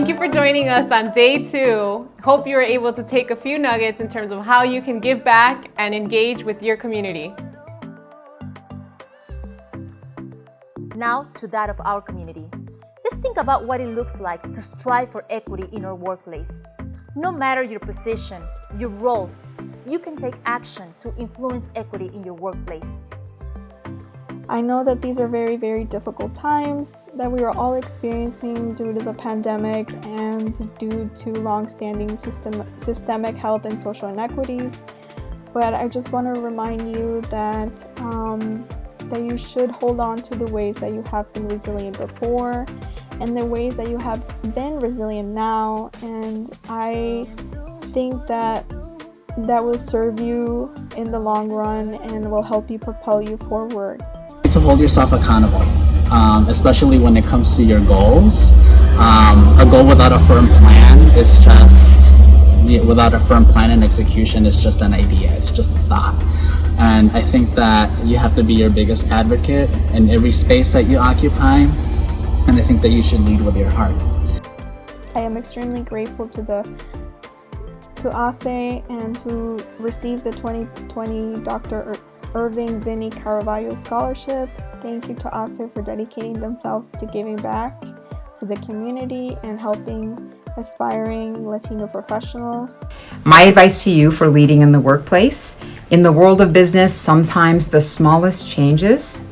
you for joining us on day 2. Hope you were able to take a few nuggets in terms of how you can give back and engage with your community. Now to that of our community. Let's think about what it looks like to strive for equity in our workplace. No matter your position, your role, you can take action to influence equity in your workplace. I know that these are very, very difficult times that we are all experiencing due to the pandemic and due to long-standing systemic health and social inequities. But I just want to remind you that that you should hold on to the ways that you have been resilient before and the ways that you have been resilient now. And I think that will serve you in the long run and will help you propel you forward. To hold yourself accountable, especially when it comes to your goals. A goal without a firm plan is just, without a firm plan and execution, is just an idea, it's just a thought. And I think that you have to be your biggest advocate in every space that you occupy, and I think that you should lead with your heart. I am extremely grateful to ASE and to receive the 2020 Dr. Irving Vinny Caravaggio Scholarship. Thank you to ASE for dedicating themselves to giving back to the community and helping aspiring Latino professionals. My advice to you for leading in the workplace: in the world of business, sometimes the smallest changes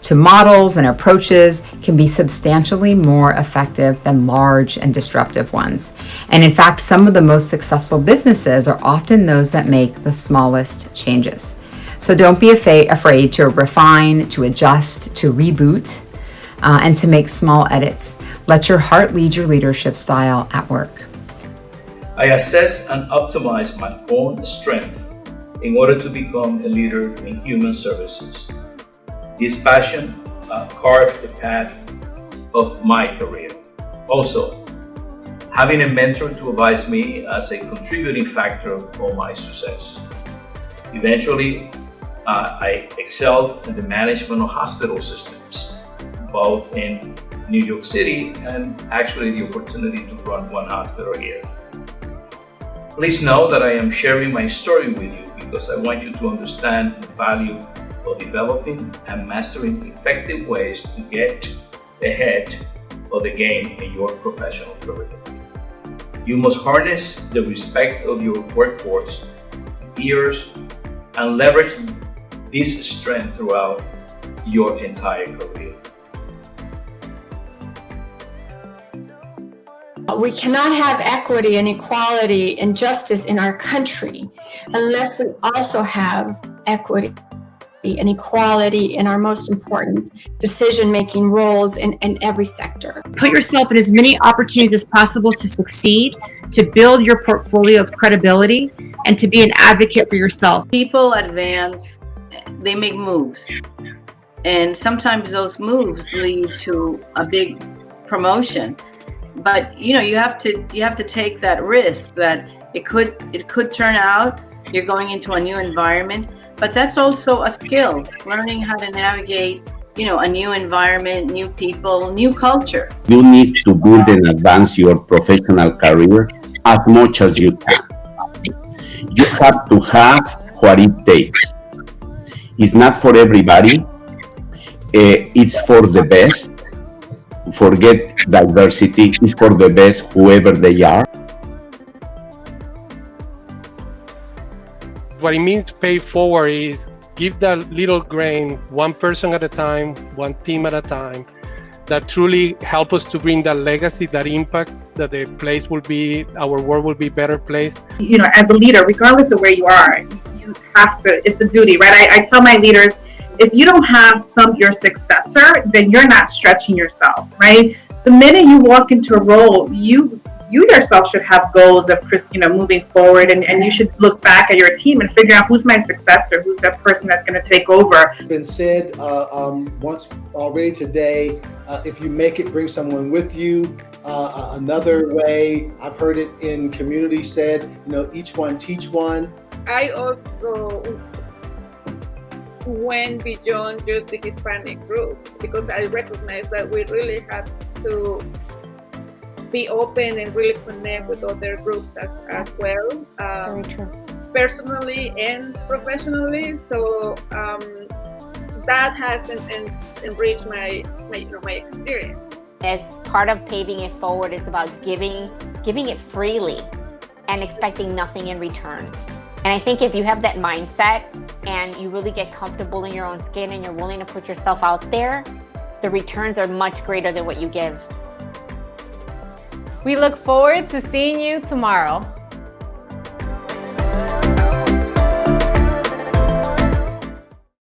to models and approaches can be substantially more effective than large and disruptive ones. And in fact, some of the most successful businesses are often those that make the smallest changes. So don't be afraid to refine, to adjust, to reboot, and to make small edits. Let your heart lead your leadership style at work. I assess and optimize my own strength in order to become a leader in human services. This passion carved the path of my career. Also, having a mentor to advise me as a contributing factor for my success. Eventually, I excelled in the management of hospital systems, both in New York City and actually the opportunity to run one hospital here. Please know that I am sharing my story with you because I want you to understand the value of developing and mastering effective ways to get ahead of the game in your professional career. You must harness the respect of your workforce, peers, and leverage this strength throughout your entire career. We cannot have equity and equality and justice in our country unless we also have equity and equality in our most important decision-making roles in every sector. Put yourself in as many opportunities as possible to succeed, to build your portfolio of credibility, and to be an advocate for yourself. People advance, they make moves, and sometimes those moves lead to a big promotion. But you have to take that risk that it could turn out you're going into a new environment. But that's also a skill, learning how to navigate, a new environment, new people, new culture. You need to build and advance your professional career as much as you can. You have to have what it takes. It's not for everybody. It's for the best. Forget diversity. It's for the best, whoever they are. What it means to pay forward is give that little grain, one person at a time, one team at a time, that truly help us to bring that legacy, that impact, that the place will be, our world will be a better place. As a leader, regardless of where you are, you have to, it's a duty, right? I tell my leaders, if you don't have your successor, then you're not stretching yourself, right? The minute you walk into a role, you yourself should have goals of moving forward, and you should look back at your team and figure out who's my successor, who's that person that's going to take over. It's been said once already today, if you make it, bring someone with you. Another way, I've heard it in community said, each one teach one. I also went beyond just the Hispanic group because I recognize that we really have to be open and really connect with other groups as well. Very true. Personally and professionally, so that has enriched my experience. As part of paving it forward, it's about giving it freely and expecting nothing in return. And I think if you have that mindset and you really get comfortable in your own skin and you're willing to put yourself out there, the returns are much greater than what you give. We look forward to seeing you tomorrow.